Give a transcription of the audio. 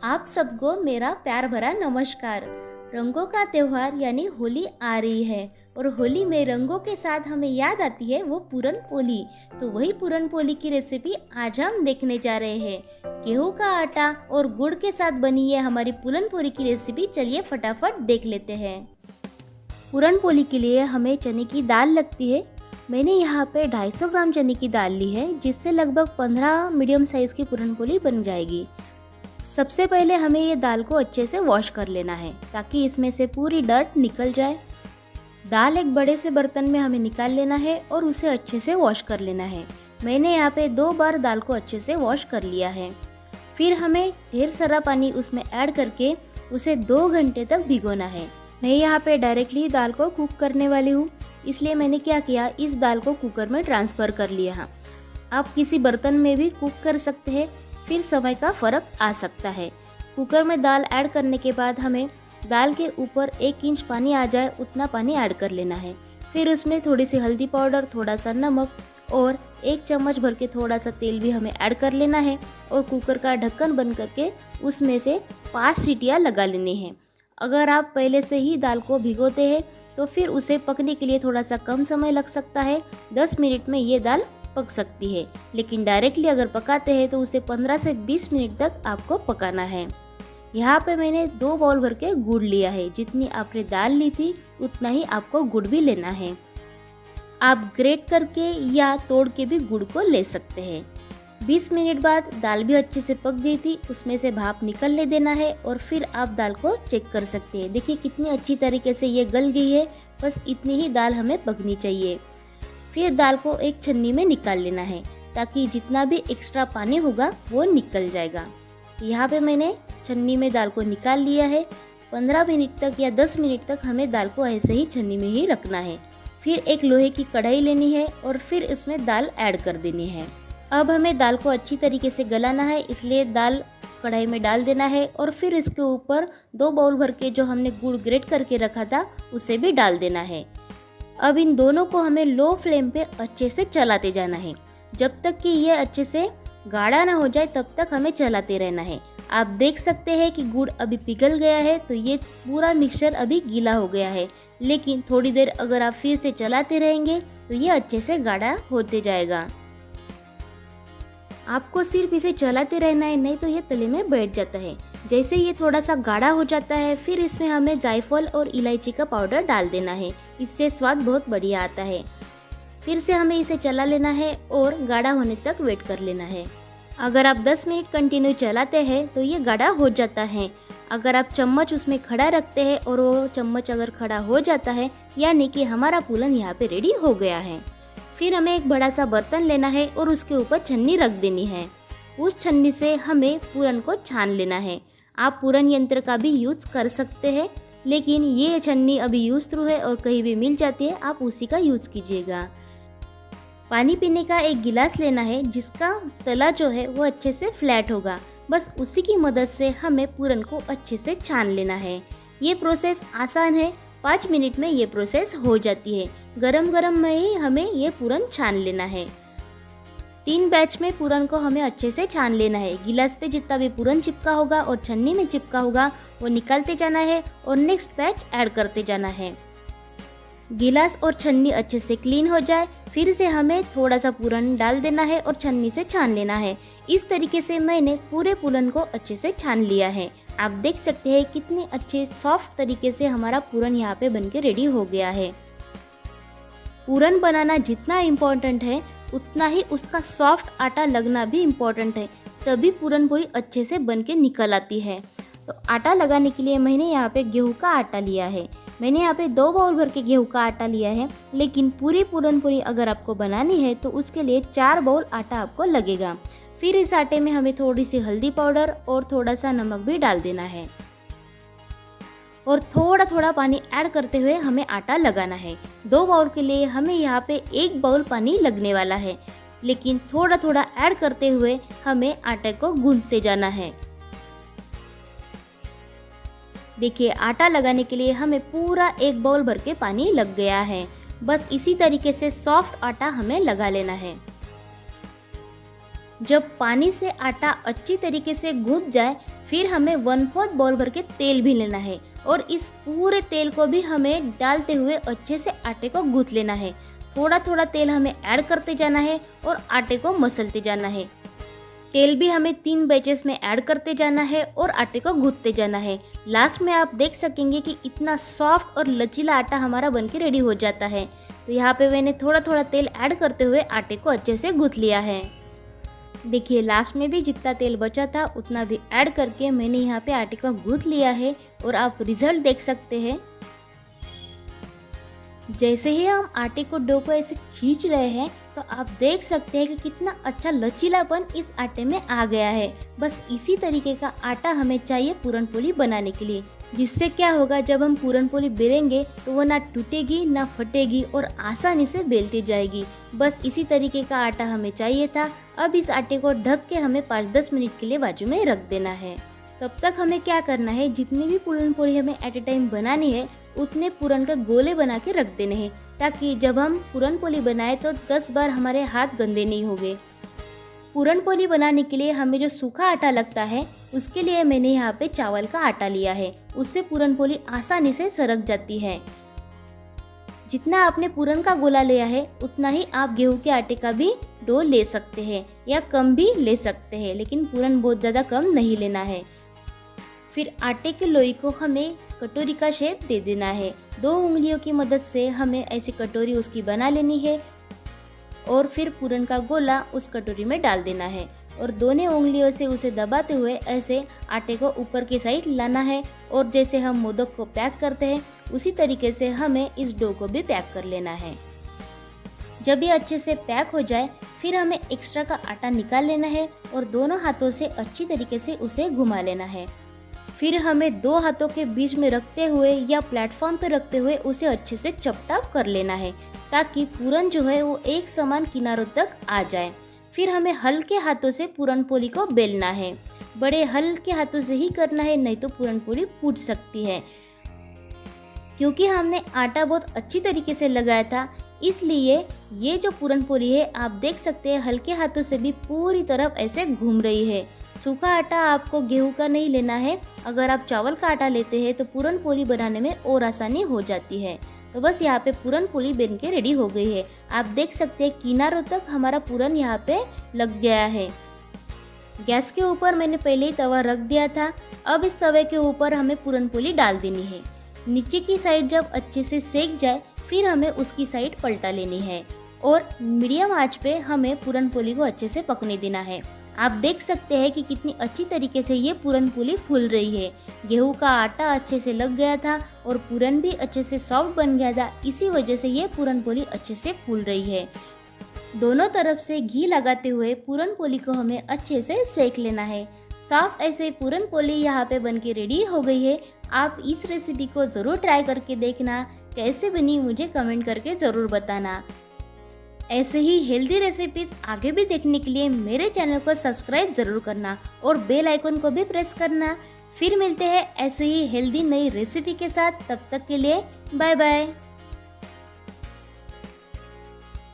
आप सबको मेरा प्यार भरा नमस्कार। रंगों का त्योहार यानी होली आ रही है और होली में रंगों के साथ हमें याद आती है वो पूरन पोली। तो वही पूरन पोली की रेसिपी आज हम देखने जा रहे हैं। गेहूं का आटा और गुड़ के साथ बनी है हमारी पूरन पोली की रेसिपी। चलिए फटाफट देख लेते हैं। पूरन पोली के लिए हमें चने की दाल लगती है। मैंने यहाँ पे 250 ग्राम चने की दाल ली है, जिससे लगभग 15 मीडियम साइज़ की पूरन पोली बन जाएगी। सबसे पहले हमें ये दाल को अच्छे से वॉश कर लेना है ताकि इसमें से पूरी डर्ट निकल जाए। दाल एक बड़े से बर्तन में हमें निकाल लेना है और उसे अच्छे से वॉश कर लेना है। मैंने यहाँ पे 2 बार दाल को अच्छे से वॉश कर लिया है। फिर हमें ढेर सारा पानी उसमें ऐड करके उसे 2 घंटे तक भिगोना है। मैं यहाँ पे डायरेक्टली दाल को कुक करने वाली हूँ, इसलिए मैंने क्या किया, इस दाल को कुकर में ट्रांसफ़र कर लिया। आप किसी बर्तन में भी कुक कर सकते हैं, फिर समय का फ़र्क आ सकता है। कुकर में दाल ऐड करने के बाद हमें दाल के ऊपर 1 इंच पानी आ जाए उतना पानी ऐड कर लेना है। फिर उसमें थोड़ी सी हल्दी पाउडर, थोड़ा सा नमक और 1 चम्मच भर के थोड़ा सा तेल भी हमें ऐड कर लेना है और कुकर का ढक्कन बंद करके उसमें से 5 सीटियाँ लगा लेनी हैं। अगर आप पहले से ही दाल को भिगोते हैं तो फिर उसे पकने के लिए थोड़ा सा कम समय लग सकता है। 10 मिनट में ये दाल पक सकती है, लेकिन डायरेक्टली अगर पकाते हैं तो उसे 15 से 20 मिनट तक आपको पकाना है। यहाँ पे मैंने 2 बाउल भर के गुड़ लिया है। जितनी आपने दाल ली थी उतना ही आपको गुड़ भी लेना है। आप ग्रेट करके या तोड़ के भी गुड़ को ले सकते हैं। 20 मिनट बाद दाल भी अच्छे से पक गई थी, उसमें से भाप निकलने देना है और फिर आप दाल को चेक कर सकते हैं। देखिए कितनी अच्छी तरीके से ये गल गई है। बस इतनी ही दाल हमें पकनी चाहिए। फिर दाल को एक छन्नी में निकाल लेना है ताकि जितना भी एक्स्ट्रा पानी होगा वो निकल जाएगा। यहाँ पे मैंने छन्नी में दाल को निकाल लिया है। 15 मिनट तक या 10 मिनट तक हमें दाल को ऐसे ही छन्नी में ही रखना है। फिर एक लोहे की कढ़ाई लेनी है और फिर इसमें दाल ऐड कर देनी है। अब हमें दाल को अच्छी तरीके से गलाना है, इसलिए दाल कढ़ाई में डाल देना है और फिर इसके ऊपर 2 बाउल भर के जो हमने गुड़ ग्रेट करके रखा था उसे भी डाल देना है। अब इन दोनों को हमें लो फ्लेम पे अच्छे से चलाते जाना है। जब तक कि ये अच्छे से गाढ़ा ना हो जाए तब तक हमें चलाते रहना है। आप देख सकते हैं कि गुड़ अभी पिघल गया है, तो ये पूरा मिक्सचर अभी गीला हो गया है। लेकिन थोड़ी देर अगर आप फिर से चलाते रहेंगे तो ये अच्छे से गाढ़ा होते जाएगा। आपको सिर्फ इसे चलाते रहना है, नहीं तो ये तले में बैठ जाता है। जैसे ये थोड़ा सा गाढ़ा हो जाता है फिर इसमें हमें जायफल और इलायची का पाउडर डाल देना है। इससे स्वाद बहुत बढ़िया आता है। फिर से हमें इसे चला लेना है और गाढ़ा होने तक वेट कर लेना है। अगर आप 10 मिनट कंटिन्यू चलाते हैं तो ये गाढ़ा हो जाता है। अगर आप चम्मच उसमें खड़ा रखते हैं और वो चम्मच अगर खड़ा हो जाता है, यानी कि हमारा पूरन यहाँ पे रेडी हो गया है। फिर हमें एक बड़ा सा बर्तन लेना है और उसके ऊपर छन्नी रख देनी है। उस छन्नी से हमें पूरन को छान लेना है। आप पूरन यंत्र का भी यूज़ कर सकते हैं, लेकिन ये छन्नी अभी यूज़ थ्रू है और कहीं भी मिल जाती है, आप उसी का यूज़ कीजिएगा। पानी पीने का एक गिलास लेना है जिसका तला जो है वो अच्छे से फ्लैट होगा। बस उसी की मदद से हमें पूरन को अच्छे से छान लेना है। ये प्रोसेस आसान है, 5 मिनट में ये प्रोसेस हो जाती है। गरम गरम में ही हमें ये पूरन छान लेना है। 3 बैच में पूरन को हमें अच्छे से छान लेना है। गिलास पे जितना भी पूरन चिपका होगा और छन्नी में चिपका होगा वो निकालते जाना है और नेक्स्ट बैच ऐड करते जाना है। गिलास और छन्नी अच्छे से क्लीन हो जाए फिर से हमें थोड़ा सा पूरन डाल देना है और छन्नी से छान लेना है। इस तरीके से मैंने पूरे पूरन को अच्छे से छान लिया है। आप देख सकते हैं कितने अच्छे सॉफ्ट तरीके से हमारा पूरन यहाँ पे बनके रेडी हो गया है। पूरन बनाना जितना इम्पोर्टेंट है उतना ही उसका सॉफ्ट आटा लगना भी इम्पोर्टेंट है, तभी पूरन पूरी अच्छे से बनके निकल आती है। तो आटा लगाने के लिए मैंने यहाँ पे गेहूं का आटा लिया है। मैंने यहाँ पे 2 बाउल भर के गेहूं का आटा लिया है, लेकिन पूरी पूरन पूरी अगर आपको बनानी है तो उसके लिए 4 बाउल आटा आपको लगेगा। फिर इस आटे में हमें थोड़ी सी हल्दी पाउडर और थोड़ा सा नमक भी डाल देना है और थोड़ा थोड़ा पानी ऐड करते हुए हमें आटा लगाना है। 2 बाउल के लिए हमें यहाँ पे 1 बाउल पानी लगने वाला है, लेकिन थोड़ा थोड़ा ऐड करते हुए हमें आटे को गूंथते जाना है। देखिए आटा लगाने के लिए हमें पूरा 1 बाउल भर के पानी लग गया है। बस इसी तरीके से सॉफ्ट आटा हमें लगा लेना है। जब पानी से आटा अच्छी तरीके से गूंथ जाए, फिर हमें 1/4 बाउल भर के तेल भी लेना है और इस पूरे तेल को भी हमें डालते हुए अच्छे से आटे को गूंथ लेना है। थोड़ा थोड़ा तेल हमें ऐड करते जाना है और आटे को मसलते जाना है। तेल भी हमें 3 बैचेस में ऐड करते जाना है और आटे को गूंथते जाना है। लास्ट में आप देख सकेंगे कि इतना सॉफ्ट और लचीला आटा हमारा बनके रेडी हो जाता है। तो यहाँ पे मैंने थोड़ा थोड़ा तेल ऐड करते हुए आटे को अच्छे से गूंथ लिया है। देखिए लास्ट में भी जितना तेल बचा था उतना भी ऐड करके मैंने यहाँ पे आटे को गूंथ लिया है और आप रिजल्ट देख सकते हैं। जैसे ही हम आटे को डो को ऐसे खींच रहे हैं तो आप देख सकते हैं कि कितना अच्छा लचीलापन इस आटे में आ गया है। बस इसी तरीके का आटा हमें चाहिए पूरन पोली बनाने के लिए, जिससे क्या होगा जब हम पूरन पोली बेलेंगे तो वो ना टूटेगी ना फटेगी और आसानी से बेलती जाएगी। बस इसी तरीके का आटा हमें चाहिए था। अब इस आटे को ढक के हमें 5-10 मिनट के लिए बाजू में रख देना है। तब तक हमें क्या करना है, जितनी भी पूरन पोली हमें एट ए टाइम बनानी है उतने पूरन का गोले बना के रख देने हैं, ताकि जब हम पूरन पोली बनाए तो 10 बार हमारे हाथ गंदे नहीं होंगे। पूरन पोली बनाने के लिए हमें जो सूखा आटा लगता है उसके लिए मैंने यहाँ पे चावल का आटा लिया है। उससे पूरन पोली आसानी से सरक जाती है। जितना आपने पूरन का गोला लिया है उतना ही आप गेहूं के आटे का भी डो ले सकते हैं या कम भी ले सकते हैं, लेकिन पूरन बहुत ज़्यादा कम नहीं लेना है। फिर आटे के लोई को हमें कटोरी का शेप दे देना है। 2 उंगलियों की मदद से हमें ऐसी कटोरी उसकी बना लेनी है और फिर पूरन का गोला उस कटोरी में डाल देना है और दोनों उंगलियों से उसे दबाते हुए ऐसे आटे को ऊपर की साइड लाना है। और जैसे हम मोदक को पैक करते हैं उसी तरीके से हमें इस डो को भी पैक कर लेना है। जब ये अच्छे से पैक हो जाए फिर हमें एक्स्ट्रा का आटा निकाल लेना है और दोनों हाथों से अच्छी तरीके से उसे घुमा लेना है। फिर हमें 2 हाथों के बीच में रखते हुए या प्लेटफॉर्म पर रखते हुए उसे अच्छे से चपटा कर लेना है, ताकि पूरन जो है वो एक समान किनारों तक आ जाए। फिर हमें हल्के हाथों से पूरन पोली को बेलना है। बड़े हल्के हाथों से ही करना है, नहीं तो पूरन पोली फूट सकती है। क्योंकि हमने आटा बहुत अच्छी तरीके से लगाया था, इसलिए ये जो पूरन पोली है आप देख सकते हैं हल्के हाथों से भी पूरी तरफ ऐसे घूम रही है। सूखा आटा आपको गेहूं का नहीं लेना है। अगर आप चावल का आटा लेते हैं तो पूरन पोली बनाने में और आसानी हो जाती है। तो बस यहाँ पे पूरन पोली बन के रेडी हो गई है। आप देख सकते हैं किनारों तक हमारा पूरन यहाँ पे लग गया है। गैस के ऊपर मैंने पहले ही तवा रख दिया था। अब इस तवे के ऊपर हमें पूरन पोली डाल देनी है। नीचे की साइड जब अच्छे से सेक जाए फिर हमें उसकी साइड पलटा लेनी है और मीडियम आंच पे हमें पूरन पोली को अच्छे से पकने देना है। आप देख सकते हैं कि कितनी अच्छी तरीके से ये पूरन पोली फूल रही है। गेहूं का आटा अच्छे से लग गया था और पूरन भी अच्छे से सॉफ्ट बन गया था, इसी वजह से ये पूरन पोली अच्छे से फूल रही है। दोनों तरफ से घी लगाते हुए पूरन पोली को हमें अच्छे से सेक लेना है। सॉफ्ट ऐसे पूरन पोली यहाँ पे बनके रेडी हो गई है। आप इस रेसिपी को ज़रूर ट्राई करके देखना, कैसे बनी मुझे कमेंट करके ज़रूर बताना। ऐसे ही हेल्दी रेसिपीज आगे भी देखने के लिए मेरे चैनल को सब्सक्राइब ज़रूर करना और बेल आइकन को भी प्रेस करना। फिर मिलते हैं ऐसे ही हेल्दी नई रेसिपी के साथ, तब तक के लिए बाय बाय।